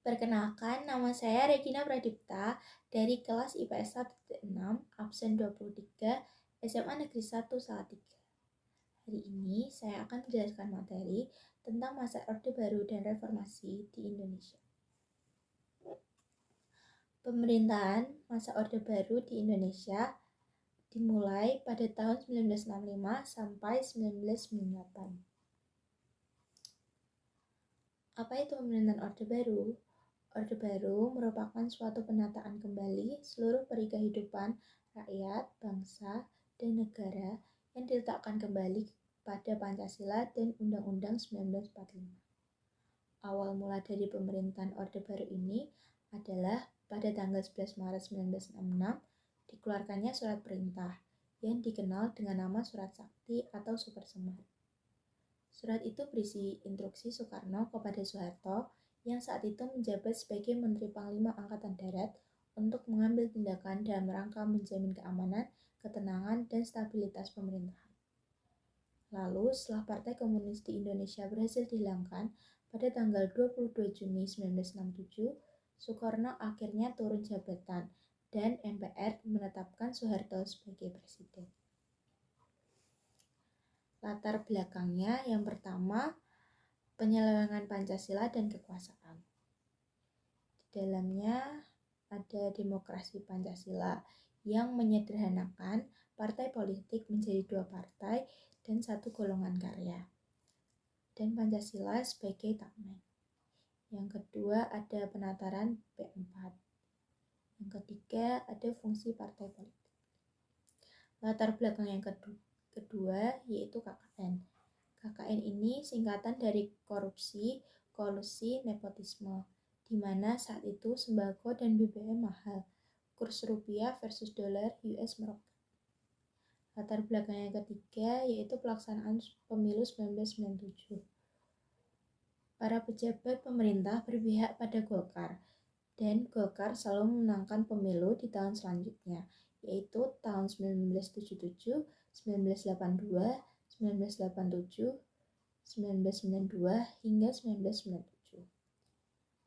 Perkenalkan, nama saya Regina Pradipta dari kelas IPS 1-6, absen 23, SMA Negeri 1 Salatiga. Hari ini saya akan menjelaskan materi tentang masa Orde Baru dan Reformasi di Indonesia. Pemerintahan masa Orde Baru di Indonesia dimulai pada tahun 1965 sampai 1998. Apa itu pemerintahan Orde Baru? Orde Baru merupakan suatu penataan kembali seluruh peri kehidupan rakyat, bangsa, dan negara yang diletakkan kembali pada Pancasila dan Undang-Undang 1945. Awal mula dari pemerintahan Orde Baru ini adalah pada tanggal 11 Maret 1966 dikeluarkannya surat perintah yang dikenal dengan nama Surat Sakti atau Super Semar. Surat itu berisi instruksi Soekarno kepada Soeharto yang saat itu menjabat sebagai Menteri Panglima Angkatan Darat untuk mengambil tindakan dalam rangka menjamin keamanan, ketenangan, dan stabilitas pemerintahan. Lalu, setelah Partai Komunis di Indonesia berhasil dihilangkan pada tanggal 22 Juni 1967, Soekarno akhirnya turun jabatan dan MPR menetapkan Soeharto sebagai presiden. Latar belakangnya yang pertama, penyelewengan Pancasila dan kekuasaan. Di dalamnya ada demokrasi Pancasila yang menyederhanakan partai politik menjadi 2 partai dan 1 golongan karya, dan Pancasila sebagai takmen. Yang kedua ada penataran P4. Yang ketiga ada fungsi partai politik. Latar belakang yang kedua yaitu KKN. KKN ini singkatan dari korupsi, kolusi, nepotisme, di mana saat itu sembako dan BBM mahal, kurs rupiah versus dolar US meroket. Latar belakang yang ketiga yaitu pelaksanaan pemilu 1997. Para pejabat pemerintah berpihak pada Golkar, dan Golkar selalu memenangkan pemilu di tahun selanjutnya, yaitu tahun 1977, 1982, 1987, 1992 hingga 1997.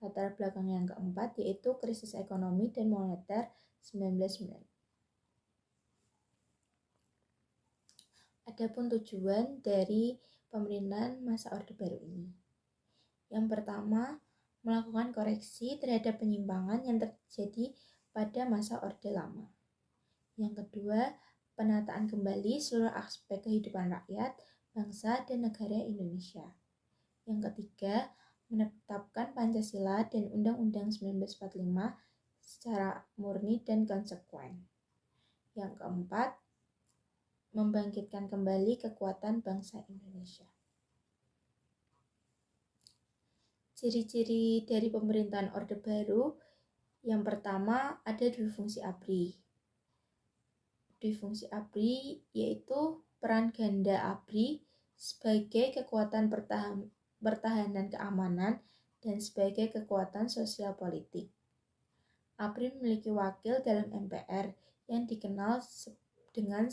Latar belakang yang keempat yaitu krisis ekonomi dan moneter 1990. Adapun tujuan dari pemerintahan masa Orde Baru ini. Yang pertama, melakukan koreksi terhadap penyimpangan yang terjadi pada masa Orde Lama. Yang kedua, penataan kembali seluruh aspek kehidupan rakyat, bangsa, dan negara Indonesia. Yang ketiga, menetapkan Pancasila dan Undang-Undang 1945 secara murni dan konsekuen. Yang keempat, membangkitkan kembali kekuatan bangsa Indonesia. Ciri-ciri dari pemerintahan Orde Baru, yang pertama ada difungsi ABRI. Difungsi ABRI yaitu peran ganda ABRI sebagai kekuatan pertahanan keamanan dan sebagai kekuatan sosial politik. ABRI memiliki wakil dalam MPR yang dikenal dengan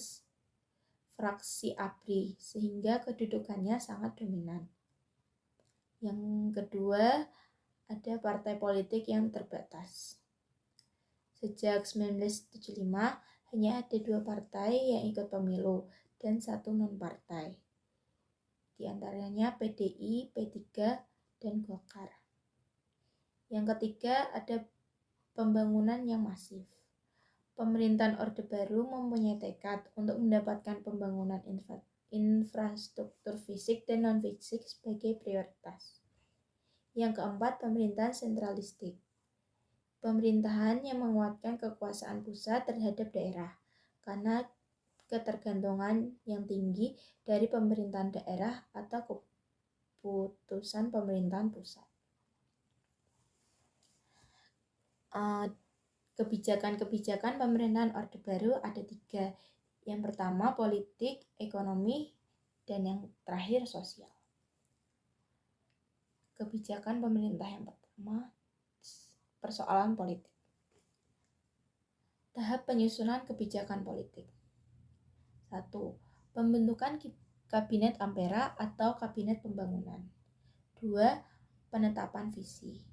fraksi ABRI, sehingga kedudukannya sangat dominan. Yang kedua, ada partai politik yang terbatas. Sejak 1975, hanya ada 2 partai yang ikut pemilu dan 1 non-partai. Di antaranya PDI, P3, dan Golkar. Yang ketiga, ada pembangunan yang masif. Pemerintahan Orde Baru mempunyai tekad untuk mendapatkan pembangunan infrastruktur fisik dan non-fisik sebagai prioritas. Yang keempat, pemerintahan sentralistik. Pemerintahan yang menguatkan kekuasaan pusat terhadap daerah karena ketergantungan yang tinggi dari pemerintahan daerah atau keputusan pemerintahan pusat. Kebijakan-kebijakan pemerintahan Orde Baru ada 3. Yang pertama politik, ekonomi, dan yang terakhir sosial. Kebijakan pemerintah yang pertama, persoalan politik. Tahap penyusunan kebijakan politik. 1. Pembentukan Kabinet Ampera atau Kabinet Pembangunan. 2. Penetapan visi.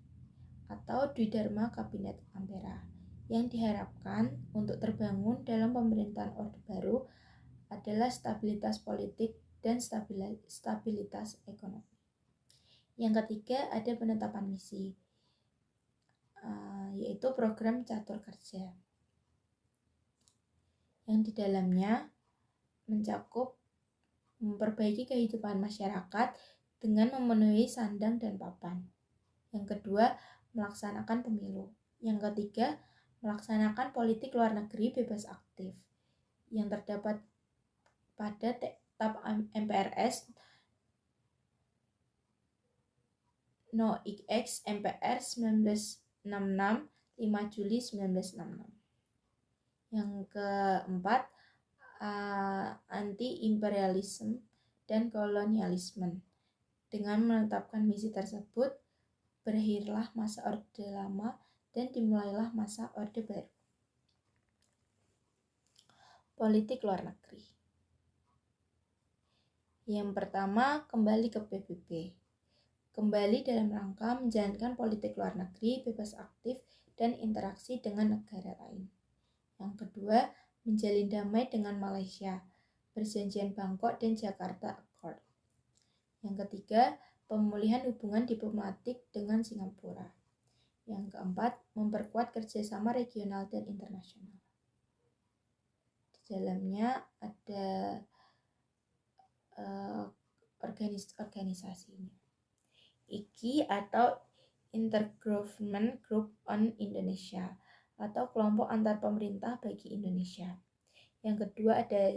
atau Dwidharma Kabinet Ampera, yang diharapkan untuk terbangun dalam pemerintahan Orde Baru adalah stabilitas politik dan stabilitas ekonomi. Yang ketiga ada penetapan misi, yaitu program catur kerja, yang di dalamnya mencakup memperbaiki kehidupan masyarakat dengan memenuhi sandang dan papan. Yang kedua, melaksanakan pemilu. Yang ketiga, melaksanakan politik luar negeri bebas aktif yang terdapat pada Tab MPRS No. X MPR 1966 5 Juli 1966. Yang keempat, anti-imperialisme dan kolonialisme. Dengan menetapkan misi tersebut, berakhirlah masa Orde Lama dan dimulailah masa Orde Baru. Politik luar negeri. Yang pertama, kembali ke PBB. Kembali dalam rangka menjalankan politik luar negeri bebas aktif dan interaksi dengan negara lain. Yang kedua, menjalin damai dengan Malaysia, Perjanjian Bangkok dan Jakarta Accord. Yang ketiga, pemulihan hubungan diplomatik dengan Singapura. Yang keempat, memperkuat kerjasama regional dan internasional. Di dalamnya ada organisasinya. IGI atau Intergovernment Group on Indonesia atau kelompok antar pemerintah bagi Indonesia. Yang kedua ada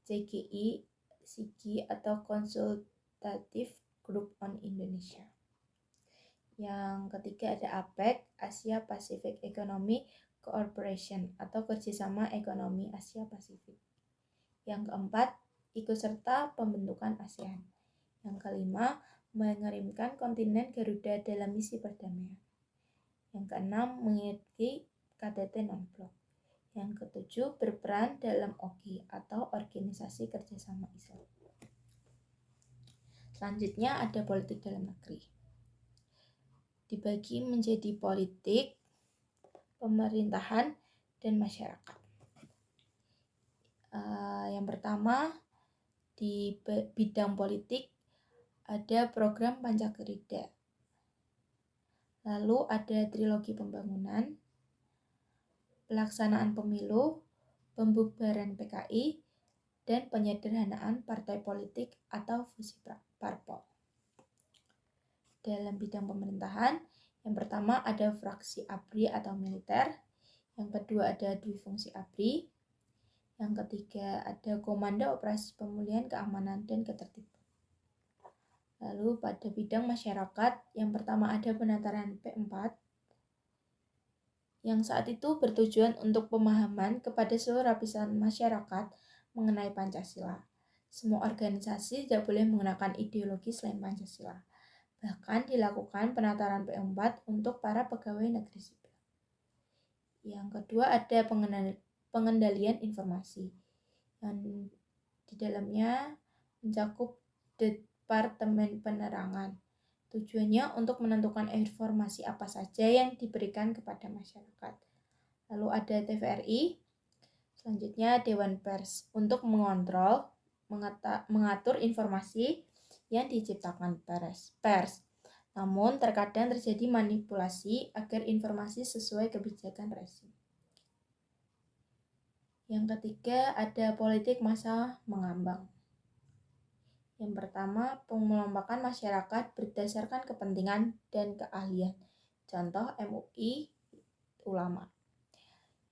CGI, SIGI atau Consultative Group on Indonesia. Yang ketiga ada APEC, Asia Pacific Economic Cooperation atau kerjasama ekonomi Asia Pasifik. Yang keempat, ikut serta pembentukan ASEAN. Yang kelima, mengirimkan kontingen Garuda dalam misi perdamaian. Yang keenam, mengikuti KTT non-blok. Yang ketujuh, berperan dalam OGI atau Organisasi Kerjasama Islam. Selanjutnya ada politik dalam negeri. Dibagi menjadi politik, pemerintahan, dan masyarakat. Yang pertama, di bidang politik ada program Pancakerida. Lalu ada trilogi pembangunan, pelaksanaan pemilu, pembubaran PKI, dan penyederhanaan partai politik atau fusi parpol. Dalam bidang pemerintahan, yang pertama ada fraksi ABRI atau militer, yang kedua ada dwifungsi ABRI, yang ketiga ada Komando Operasi Pemulihan Keamanan dan Ketertiban. Lalu pada bidang masyarakat, yang pertama ada penataran P4, yang saat itu bertujuan untuk pemahaman kepada seluruh lapisan masyarakat mengenai Pancasila. Semua organisasi tidak boleh menggunakan ideologi selain Pancasila. Bahkan dilakukan penataran P4 untuk para pegawai negeri sipil. Yang kedua ada pengendalian informasi, yang di dalamnya mencakup Departemen Penerangan. Tujuannya untuk menentukan informasi apa saja yang diberikan kepada masyarakat. Lalu ada TVRI, selanjutnya Dewan Pers untuk mengontrol, mengatur informasi yang diciptakan pers. Namun terkadang terjadi manipulasi agar informasi sesuai kebijakan rezim. Yang ketiga ada politik massa mengambang. Yang pertama, pengelompokan masyarakat berdasarkan kepentingan dan keahlian. Contoh MUI, ulama.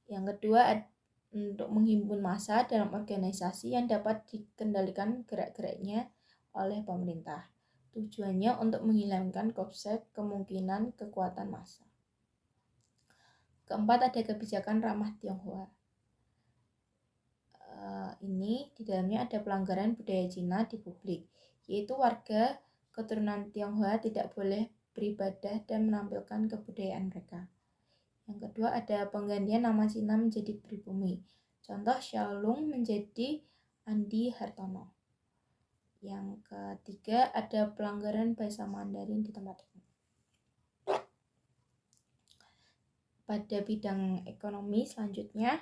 Yang kedua, untuk menghimpun massa dalam organisasi yang dapat dikendalikan gerak-geriknya oleh pemerintah. Tujuannya untuk menghilangkan konsep kemungkinan kekuatan massa. Keempat, ada kebijakan ramah Tionghoa. Ini di dalamnya ada pelanggaran budaya Cina di publik, yaitu warga keturunan Tionghoa tidak boleh beribadah dan menampilkan kebudayaan mereka. Yang kedua ada penggantian nama Cina menjadi pribumi. Contoh Xiaolong menjadi Andi Hartono. Yang ketiga ada pelanggaran bahasa Mandarin di tempat umum. Pada bidang ekonomi selanjutnya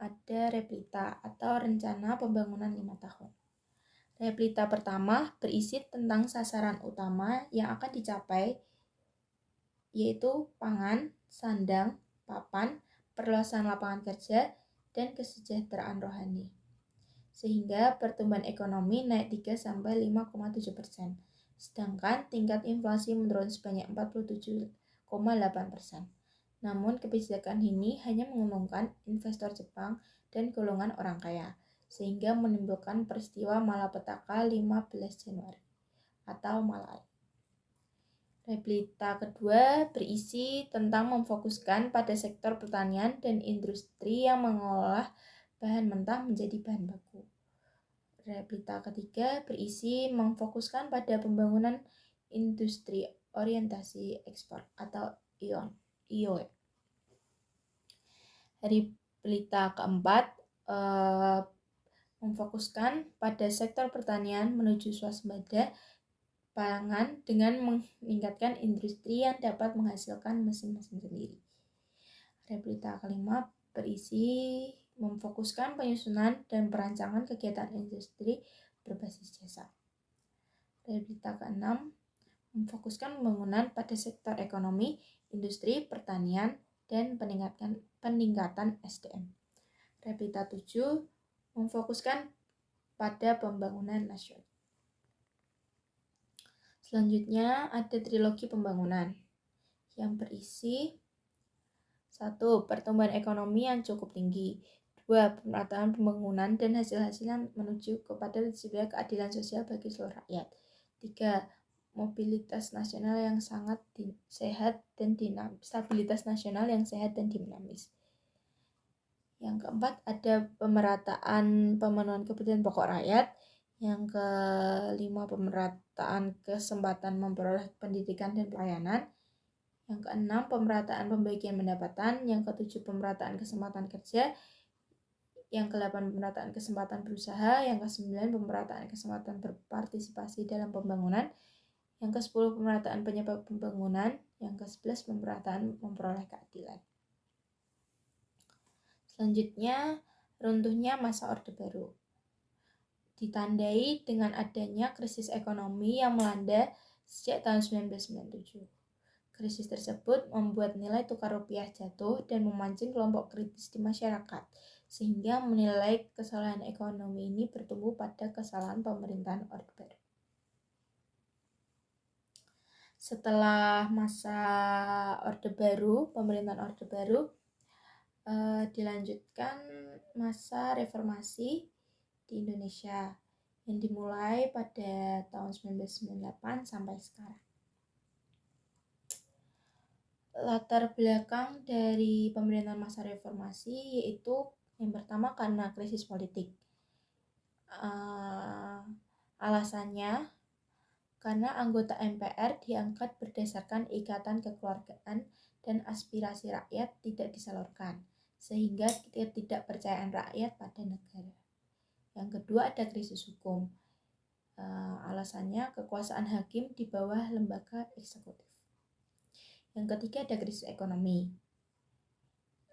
ada Replita atau Rencana Pembangunan 5 tahun. Replita pertama berisi tentang sasaran utama yang akan dicapai, yaitu pangan, sandang, papan, perluasan lapangan kerja, dan kesejahteraan rohani. Sehingga pertumbuhan ekonomi naik 3-5,7%, sedangkan tingkat inflasi menurun sebanyak 47,8%. Namun kebijakan ini hanya menguntungkan investor Jepang dan golongan orang kaya, sehingga menimbulkan peristiwa malapetaka 15 Januari atau Malari. Replita kedua berisi tentang memfokuskan pada sektor pertanian dan industri yang mengolah bahan mentah menjadi bahan baku. Replita ketiga berisi memfokuskan pada pembangunan industri orientasi ekspor atau IOE. Replita keempat memfokuskan pada sektor pertanian menuju swasembada pangan dengan meningkatkan industri yang dapat menghasilkan mesin-mesin sendiri. Replita kelima berisi memfokuskan penyusunan dan perancangan kegiatan industri berbasis jasa. Replita keenam memfokuskan pembangunan pada sektor ekonomi, industri, pertanian, dan peningkatan SDM. Replita 7 memfokuskan pada pembangunan nasional. Selanjutnya ada trilogi pembangunan yang berisi 1. Pertumbuhan ekonomi yang cukup tinggi. 2. Pemerataan pembangunan dan hasil-hasil yang menuju kepada terciptanya keadilan sosial bagi seluruh rakyat. 3. Mobilitas nasional yang sehat dan dinamis. Stabilitas nasional yang sehat dan dinamis. Yang keempat ada pemerataan pemenuhan kebutuhan pokok rakyat. Yang kelima pemerataan kesempatan memperoleh pendidikan dan pelayanan. Yang keenam pemerataan pembagian pendapatan. Yang ketujuh pemerataan kesempatan kerja. Yang kedelapan pemerataan kesempatan berusaha. Yang kesembilan pemerataan kesempatan berpartisipasi dalam pembangunan. Yang ke-10 pemerataan penyebab pembangunan. Yang ke-11 pemerataan memperoleh keadilan. Selanjutnya, runtuhnya masa Orde Baru. Ditandai dengan adanya krisis ekonomi yang melanda sejak tahun 1997. Krisis tersebut membuat nilai tukar rupiah jatuh dan memancing kelompok kritis di masyarakat, sehingga menilai kesalahan ekonomi ini bertumbuh pada kesalahan pemerintahan Orde Baru. Setelah masa Orde Baru, pemerintahan Orde Baru, dilanjutkan masa reformasi di Indonesia yang dimulai pada tahun 1998 sampai sekarang. Latar belakang dari pemerintahan masa reformasi yaitu yang pertama karena krisis politik. Alasannya karena anggota MPR diangkat berdasarkan ikatan kekeluargaan dan aspirasi rakyat tidak disalurkan, sehingga ketidakpercayaan rakyat pada negara. Yang kedua ada krisis hukum. Alasannya kekuasaan hakim di bawah lembaga eksekutif. Yang ketiga ada krisis ekonomi.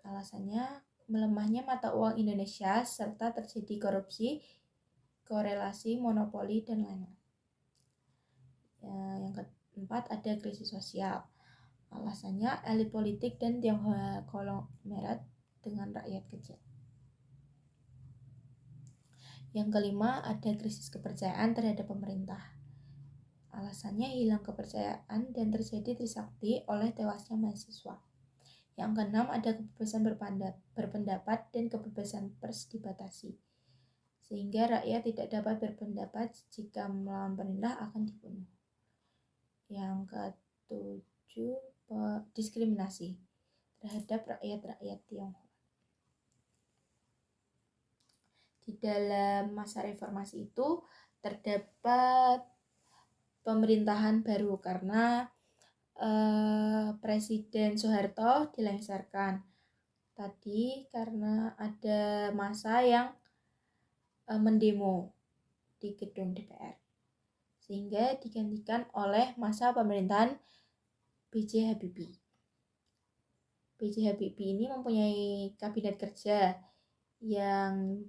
Alasannya melemahnya mata uang Indonesia serta terjadi korupsi, korelasi, monopoli, dan lain-lain. Yang keempat ada krisis sosial. Alasannya elit politik dan Tionghoa konglomerat dengan rakyat kecil. Yang kelima ada krisis kepercayaan terhadap pemerintah. Alasannya hilang kepercayaan dan terjadi trisakti oleh tewasnya mahasiswa. Yang keenam ada kebebasan berpendapat dan kebebasan pers dibatasi, sehingga rakyat tidak dapat berpendapat jika melawan pemerintah akan dibunuh. Yang ketujuh diskriminasi terhadap rakyat Tionghoa. Di dalam masa reformasi itu terdapat pemerintahan baru karena Presiden Soeharto dilengsarkan. Tadi karena ada massa yang mendemo di gedung DPR, sehingga digantikan oleh masa pemerintahan B.J. Habibie. B.J. Habibie ini mempunyai kabinet kerja yang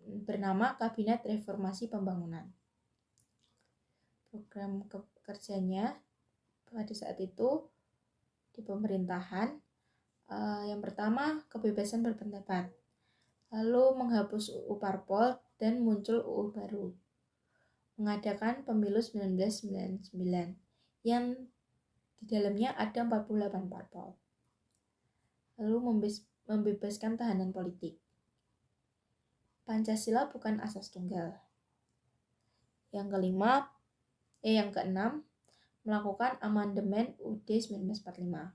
bernama Kabinet Reformasi Pembangunan. Program kerjanya pada saat itu di pemerintahan, yang pertama kebebasan berpendapat, lalu menghapus UU Parpol dan muncul UU baru, mengadakan pemilu 1999 yang di dalamnya ada 48 parpol, lalu membebaskan tahanan politik. Pancasila bukan asas tunggal. Yang keenam, melakukan amandemen UUD 1945.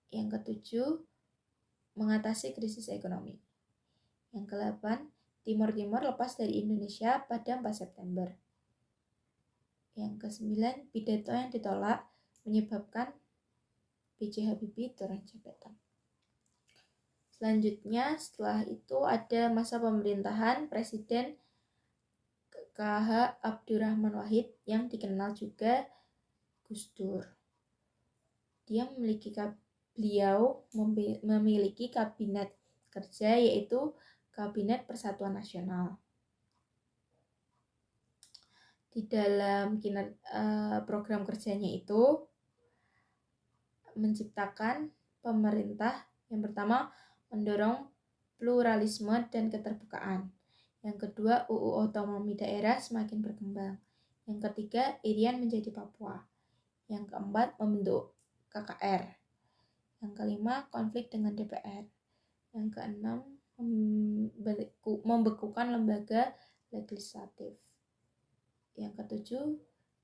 Yang ketujuh, mengatasi krisis ekonomi. Yang kedelapan, Timor lepas dari Indonesia pada 4 September. Yang kesembilan, pidato yang ditolak menyebabkan B.J. Habibie turun jabatan. Selanjutnya, setelah itu ada masa pemerintahan Presiden K.H. Abdurrahman Wahid yang dikenal juga Gus Dur. Beliau memiliki kabinet kerja yaitu Kabinet Persatuan Nasional. Di dalam program kerjanya itu menciptakan pemerintah yang pertama mendorong pluralisme dan keterbukaan. Yang kedua, UU otonomi daerah semakin berkembang. Yang ketiga, Irian menjadi Papua. Yang keempat, membentuk KKR. Yang kelima, konflik dengan DPR. Yang keenam, membekukan lembaga legislatif. Yang ketujuh,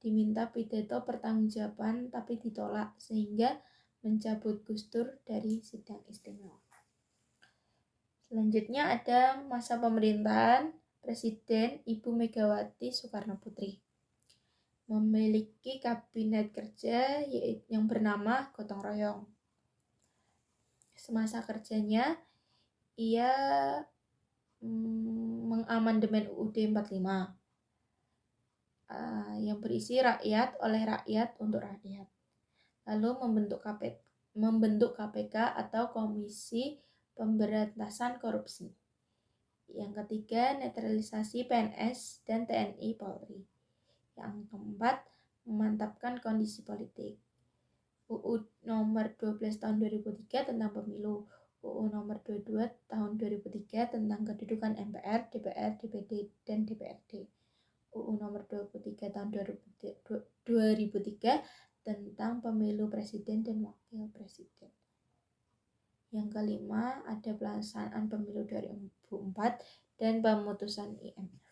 diminta pidato pertanggungjawaban tapi ditolak sehingga mencabut Gus Dur dari sidang istimewa. Selanjutnya ada masa pemerintahan Presiden Ibu Megawati Soekarno Putri. Memiliki kabinet kerja yang bernama Gotong Royong. Semasa kerjanya, ia mengamandemen UUD 45 yang berisi rakyat oleh rakyat untuk rakyat. Lalu membentuk KPK atau Komisi Pemberantasan Korupsi. Yang ketiga, netralisasi PNS dan TNI Polri. Yang keempat, memantapkan kondisi politik. UU nomor 12 tahun 2003 tentang pemilu, UU nomor 22 tahun 2003 tentang kedudukan MPR, DPR, DPD, dan DPRD. UU nomor 23 tahun 2003 tentang pemilu presiden dan wakil presiden. Yang kelima, ada pelaksanaan pemilu 2004 dan pemutusan IMF.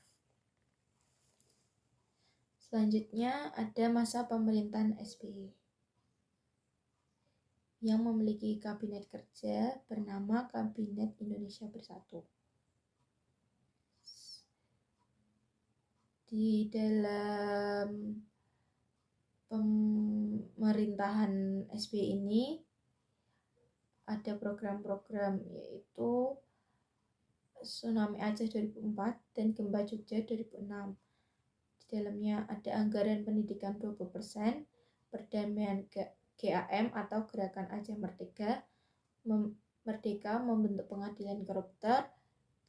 Selanjutnya ada masa pemerintahan SBY yang memiliki kabinet kerja bernama Kabinet Indonesia Bersatu. Di dalam pemerintahan SBY ini ada program-program yaitu Tsunami Aceh 2004 dan Gempa Jogja 2006. Di dalamnya ada anggaran pendidikan 20%, perdamaian GAM atau Gerakan Aceh Merdeka, membentuk pengadilan koruptor,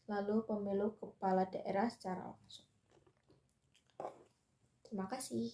lalu pemilu kepala daerah secara langsung. Terima kasih.